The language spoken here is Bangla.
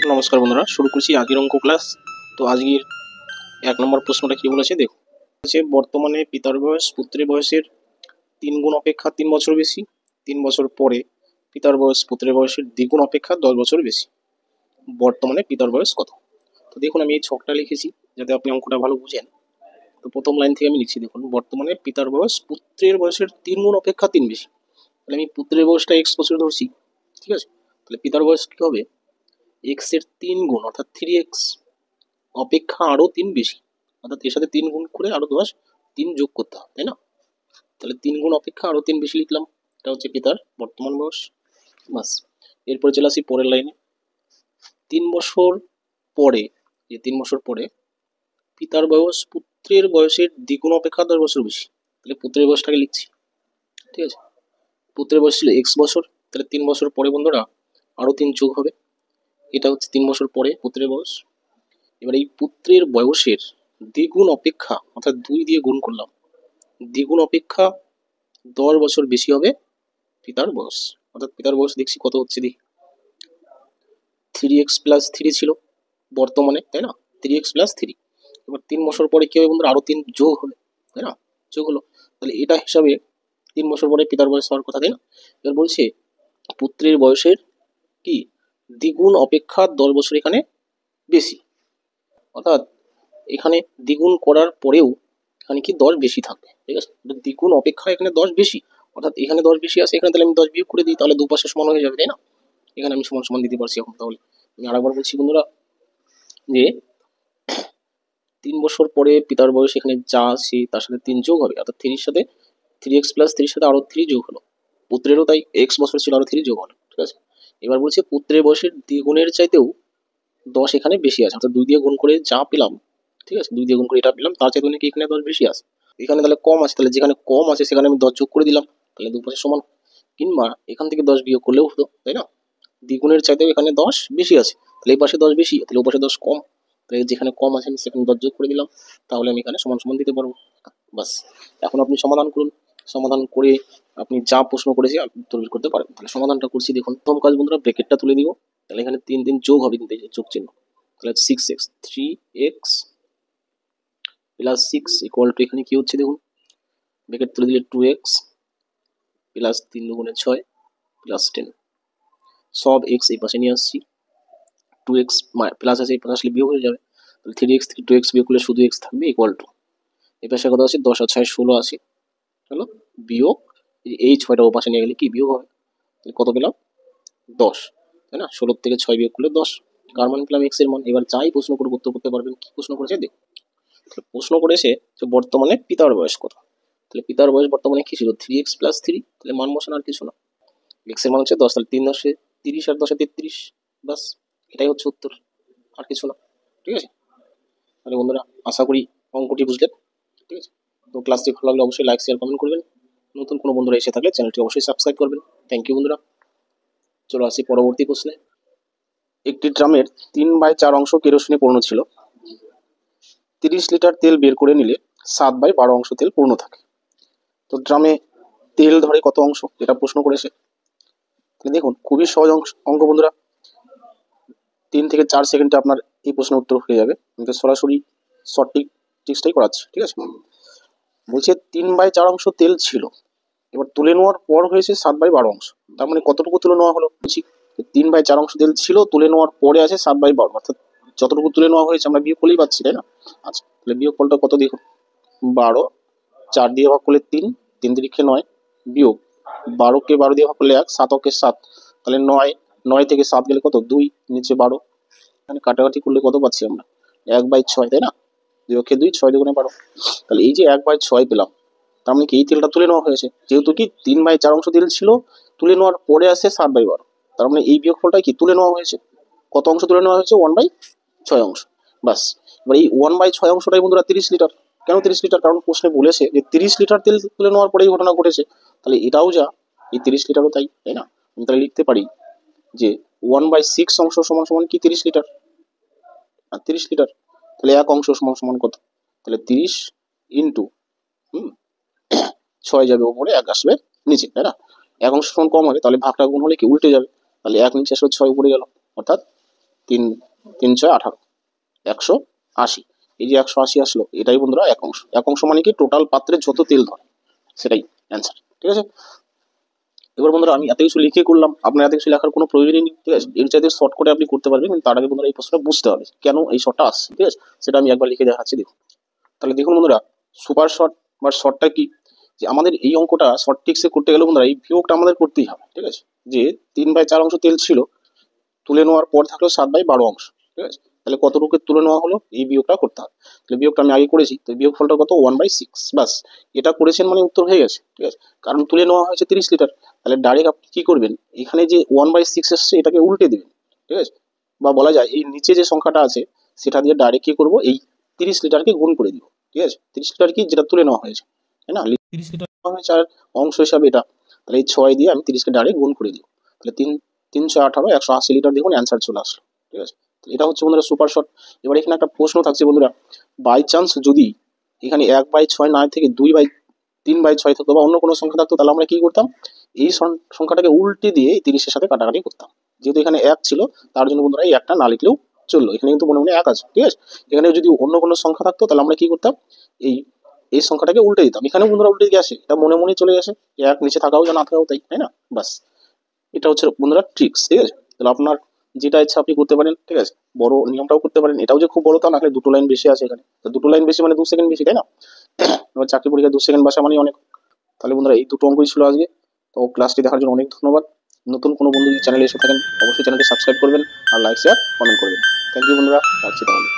নমস্কার বন্ধুরা, শুরু করছি আগের অঙ্ক ক্লাস। তো আজকের 1 নম্বর প্রশ্নটা কি বলেছে দেখো। বর্তমানে পিতার বয়স পুত্রের বয়সের 3 গুণ অপেক্ষা 3 বছর বেশি। 3 বছর পরে পিতার বয়স পুত্রের বয়সের দ্বিগুণ অপেক্ষা 10 বছর বেশি। বর্তমানে পিতার বয়স কত? তো দেখুন, আমি এই ছকটা লিখেছি যাতে আপনি অঙ্কটা ভালো বুঝেন। তো প্রথম লাইন থেকে আমি লিখছি, দেখুন, বর্তমানে পিতার বয়স পুত্রের বয়সের 3 গুণ অপেক্ষা 3 বেশি। তাহলে আমি পুত্রের বয়সটা x বছর ধরছি, ঠিক আছে? তাহলে পিতার বয়স কি হবে? x এর 3 গুণ অর্থাৎ 3x অপেক্ষা আরো 3 বেশি, অর্থাৎ এর সাথে 3 গুণ করে আরো 3 যোগ করতে হবে, তাই না? তাহলে 3 গুণ অপেক্ষা আরো 3 বেশি লিখলাম, এটা হচ্ছে পিতার বর্তমান বয়স। বাস, এরপরে চলে আসি পরের লাইনে। 3 বছর পরে, যে 3 বছর পরে পিতার বয়স পুত্রের বয়সের দ্বিগুণ অপেক্ষা 10 বছর বেশি। তাহলে পুত্রের বয়সটাকে লিখছি, ঠিক আছে? পুত্রের বয়স ছিল x বছর, তাহলে 3 বছর পরে বন্ধুরা আরো 3 যোগ হবে, এটা হচ্ছে 3 বছর পরে পুত্রের বয়স। এবার এই পুত্রের বয়সের দ্বিগুণ অপেক্ষা, অর্থাৎ 2 দিয়ে গুণ করলাম, দ্বিগুণ অপেক্ষা 10 বছর বেশি হবে পিতার বয়স। অর্থাৎ পিতার বয়স দেখছি কত হচ্ছে, দেখি 3x+3 ছিল বর্তমানে, তাই না? 3x+3, এবার 3 বছর পরে কি হবে বন্ধুরা? আরো 3 যোগ হবে, তাই না? যোগ হলো, তাহলে এটা হিসাবে 3 বছর পরে পিতার বয়স হওয়ার কথা, তাই না? এবার বলছে পুত্রের বয়সের কি দ্বিগুণ অপেক্ষা 10 বছর এখানে বেশি, অর্থাৎ এখানে দ্বিগুণ করার পরেও এখানে কি 10 বেশি থাকবে, ঠিক আছে? দ্বিগুণ অপেক্ষা এখানে 10 বেশি, অর্থাৎ এখানে 10 বেশি আছে, এখানে তাহলে আমি 10 বিয়োগ করে দিই, তাহলে দুপাশে সমান হয়ে যাবে, তাই না? এখানে আমি সমান সমান দিতে পারছি এখন। তাহলে আমি আরেকবার বলছি বন্ধুরা, যে 3 বছর পরে পিতার বয়স এখানে যা আছে তার সাথে 3 যোগ হবে, অর্থাৎ 3 এর সাথে 3x+3 সাথে আরো 3 যোগ হলো। পুত্রেরও তাই x বছর ছিল, আরো 3 যোগ হলো, ঠিক আছে? এবার বলছে পুত্রের বয়সের দ্বিগুণের চাইতেও 10 এখানে বেশি আছে, অর্থাৎ 2 দিয়ে গুণ করে যা পেলাম, ঠিক আছে, 2 দিয়ে গুণ করে এটা পেলাম, তার চাইতে নাকি এখানে 10 বেশি আছে। এখানে তাহলে কম আছে, তাহলে যেখানে কম আছে সেখানে আমি 10 যোগ করে দিলাম, তাহলে দুপাশে সমান। কিংবা এখান থেকে 10 বিয়োগ করলেও হতো, তাই না? দ্বিগুণের চাইতেও এখানে 10 বেশি আছে, তাহলে এই পাশে 10 বেশি, তাহলে ও পাশে 10 কম, তাহলে যেখানে কম আছে আমি সেখানে 10 যোগ করে দিলাম, তাহলে আমি এখানে সমান সমান দিতে পারবো। বাস, এখন আপনি সমাধান করুন। সমাধান করে আপনি যা প্রশ্ন করেছি আপনি উত্তর বের করতে পারবেন। তাহলে সমাধানটা করছি, দেখুন, প্রথম কাজ বন্ধুরা, ব্র্যাকেটটা তুলে দিব। তাহলে এখানে 3 যোগ হবে, কিন্তু এই যে যোগ চিহ্ন, তাহলে 6x 3x plus 6 equal to, এখানে কি হচ্ছে দেখুন, ব্র্যাকেট তুলে দিলে 2x প্লাস 3 দুগুণে 6 প্লাস 10, সব x এই পাশে নিয়ে আসছি। 2x প্লাস আছে, এই পাশে আসলে বিয়োগ হয়ে যাবে, তাহলে 3x থেকে 2x বিয়োগ করলে শুধু x থাকবে, ইকুয়াল টু, এই পাশে কত আছে 10 আর 6 16 আছে, হলো বিয়োগ এই 6টা ও পাশে নিয়ে গেলে কি বিয়োগ হবে, কত পেলাম 10, তাই না? 16 থেকে 6 বিয়োগ করলে 10, কার মান পেলাম x এর মান। এবার যাই প্রশ্ন করে উত্তর করতে পারবেন। কি প্রশ্ন করেছে দেখুন, প্রশ্ন করেছে যে বর্তমানে পিতার বয়স কত। তাহলে পিতার বয়স বর্তমানে কি ছিল 3x+3, তাহলে মান বসানো, আর কিছু না। x এর মান হচ্ছে 10, তাহলে 3 10 30 আর 10 33, বাস, এটাই হচ্ছে উত্তর, আর কিছু না, ঠিক আছে? তাহলে বন্ধুরা আশা করি অঙ্কটি বুঝলেন, ঠিক আছে? তো ক্লাসটি ভালো লাগলে অবশ্যই লাইক শেয়ার কমেন্ট করবেন। নতুন কোনো বন্ধুরা এসে থাকলে চ্যানেলটি অবশ্যই সাবস্ক্রাইব করবেন। থ্যাংক ইউ বন্ধুরা। চলো আসি পরবর্তী প্রশ্নে। একটি ড্রামের 3/4 অংশ কেরোসিনে পূর্ণ ছিল। 30 লিটার তেল বের করে নিলে 7/12 অংশ তেল পূর্ণ থাকে। তো ড্রামে তেল ধরে কত অংশ, এটা প্রশ্ন করেছে। দেখুন, খুবই সহজ অঙ্ক বন্ধুরা, 3 থেকে 4 সেকেন্ডে আপনার এই প্রশ্নের উত্তর হয়ে যাবে। আমি তো সরাসরি সঠিক টিক্সটাই করাচ্ছি, ঠিক আছে? বলছে 3/4 অংশ তেল ছিল, এবার তুলে নেওয়ার পর হয়েছে 7/12 অংশ। তার মানে কতটুকু তুলে নেওয়া হলো, বলছি 3/4 অংশ তেল ছিল, তুলে নেওয়ার পরে আছে 7/12, অর্থাৎ যতটুকু তুলে নেওয়া হয়েছে আমরা বিয়োগ করলেই পাচ্ছি, তাই না? আচ্ছা, তাহলে বিয়োগ ফলটা কত দেখুন, 12, 4 দিয়ে ভাগ করলে 3, 3 তিরিখে 9, বিয়োগ 12কে 12 দিয়ে ভাগ করলে 1, 7কে 7, তাহলে 9 থেকে 7 গেলে কত 2, নিচে 12, এখানে কাটাকাটি করলে কত পাচ্ছি আমরা 1/6, তাই না? 2 2, 6 2 12, তাহলে এই যে 1/6 পেলাম, তার মানে কি এই তেলটা তুলে নেওয়া হয়েছে, যেহেতু কি 3/4 অংশ তেল ছিল, তুলে নেওয়ার পরে আসে 7/12, তার মানে এই বিয়োগফলটা কি তুলে নেওয়া হয়েছে। কত অংশ তুলে নেওয়া হয়েছে 1/6 অংশ। বাস, এবার এই 1/6 অংশটাই বন্ধুরা 30 লিটার। কেন 30 লিটার? কারণ প্রশ্নে বলেছে যে 30 লিটার তেল তুলে নেওয়ার পরে এই ঘটনা ঘটেছে, তাহলে এটাও যা, এই 30 লিটারও তাই, তাই না? আমি তাহলে লিখতে পারি যে 1/6 অংশ সমান সমান কি 30 লিটার, আর 30 লিটার, তাহলে এক অংশ সমান সমান কত, তাহলে 30 ইন্টু 6 যাবে উপরে, 1 আসবে নিচে, তাই না? এক অংশ সমান কম হবে, তাহলে ভাগটা গুণ হলে কি উল্টে যাবে, তাহলে 1 নিচে আসলে 6 উপরে গেল, অর্থাৎ তিন 3×6 = 18, 180। এই যে 180 আসলো, এটাই বন্ধুরা 1 অংশ। 1 অংশ মানে কি টোটাল পাত্রে যত তেল ধরে সেটাই অ্যান্সার, ঠিক আছে। এবার বন্ধুরা আমি এত কিছু লিখে করলাম, আপনার এত কিছু লেখার কোনো প্রয়োজনই নেই, ঠিক আছে। এর চাইতে শর্ট করে আপনি করতে পারবেন, কিন্তু তার আগে বন্ধুরা এই প্রশ্নটা বুঝতে হবে কেন এই শর্টটা আসছে, ঠিক আছে। সেটা আমি একবার লিখে দেখাচ্ছি, দেখুন। তাহলে দেখুন বন্ধুরা, সুপার শর্ট বা শর্টটা কি, যে আমাদের এই অঙ্কটা শর্ট ট্রিক্সে করতে গেলে বন্ধুরা এই বিয়োগটা আমাদের করতেই হবে, ঠিক আছে। যে 3/4 অংশ তেল ছিল, তুলে নেওয়ার পর থাকলো 7/12 অংশ, ঠিক আছে। তাহলে কতটুকু তুলে নেওয়া হলো, এই বিয়োগটা করতে হবে। তাহলে বিয়োগটা আমি আগে করেছি, তো বিয়োগ ফলটা কত 1/6, বাস। এটা করেছেন মানে উত্তর হয়ে গেছে, ঠিক আছে। কারণ তুলে নেওয়া হয়েছে 30 লিটার। তাহলে ডাইরেক্ট আপনি কি করবেন, এখানে যে 1/6 এসছে এটাকে উল্টে দেবেন, ঠিক আছে। বা বলা যায় এই নিচে যে সংখ্যাটা আছে সেটা দিয়ে ডাইরেক্ট কি করবো, এই 30 লিটারকে গুণ করে দিব, ঠিক আছে। 30 লিটার কি, যেটা তুলে নেওয়া হয়েছে, তাই না। 30 লিটার হয়েছে আর অংশ হিসাবে এটা, তাহলে এই 6 দিয়ে আমি 30কে ডাইরেক্ট গুণ করে দিব। তাহলে 3×18 180 লিটার, দেখুন অ্যান্সার চলে আসলো, ঠিক আছে। এটা হচ্ছে বন্ধুরা সুপার শর্ট। এবার এখানে একটা প্রশ্ন থাকছে বন্ধুরা, বাই চান্স যদি এখানে 1/6 না থেকে 3/6 থাকতো বা অন্য কোনো সংখ্যা থাকতো, তাহলে আমরা কি করতাম, এই সংখ্যাটাকে উল্টে দিয়ে 30-এর সাথে কাটাকাটি করতাম। যেহেতু এখানে 1 ছিল, তার জন্য বন্ধুরা এই 1টা না লিখলেও চললো, এখানে কিন্তু মনে মনে 1 আছে, ঠিক আছে। এখানে যদি অন্য কোনো সংখ্যা থাকতো তাহলে আমরা কি করতাম, এই এই সংখ্যাটাকে উল্টে দিতাম। এখানে বন্ধুরা উল্টে গেছে, এটা মনে মনে চলে গেছে, 1 নিচে থাকাও যা না থাকাও তাই, তাই না, বাস। এটা হচ্ছে বন্ধুরা ট্রিক্স, ঠিক আছে। তাহলে আপনার যেটা ইচ্ছা আপনি করতে পারেন, ঠিক আছে। বড় নিয়মটাও করতে পারেন, এটাও যে খুব বড় তা না, এখানে 2টো লাইন বেশি আছে, এখানে তো 2টো লাইন বেশি মানে 2 সেকেন্ড বেশি, তাই না। এবার চাকরি পরীক্ষায় 2 সেকেন্ড বাসা মানে অনেক। তাহলে বন্ধুরা এই দুটো অঙ্কই ছিল আজকে। তো ক্লাসটি দেখার জন্য অনেক ধন্যবাদ। নতুন কোনো বন্ধু যদি চ্যানেলে এসে থাকেন অবশ্যই চ্যানেলটি সাবস্ক্রাইব করবেন আর লাইক শেয়ার কমেন্ট করবেন। থ্যাংক ইউ বন্ধুরা, রাখছি তাহলে।